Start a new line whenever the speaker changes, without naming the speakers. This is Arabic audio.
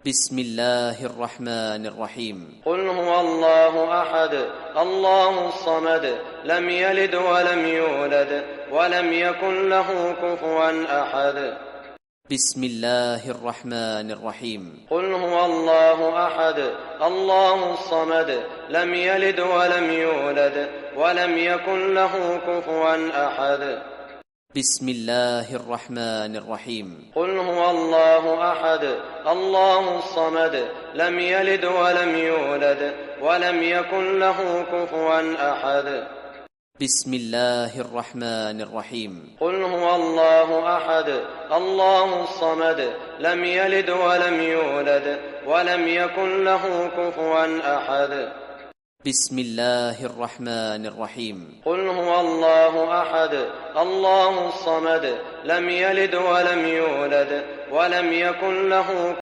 بسم الله الرحمن الرحيم.
قل هو الله أحد الله الصمد لم يلد ولم يولد ولم يكن له كفوا أحد.
بسم الله الرحمن الرحيم.
قل هو الله أحد الله الصمد لم يلد ولم يولد ولم يكن له كفوا أحد.
بسم الله الرحمن الرحيم.
قل هو الله أحد الله الصمد لم يلد ولم يولد ولم يكن له كفوا أحد.
بسم الله الرحمن الرحيم.
قل هو الله أحد الله الصمد لم يلد ولم يولد ولم يكن له كفوا أحد.
بسم الله الرحمن الرحيم.
قل هو الله أحد الله الصمد لم يلد ولم يولد ولم يكن له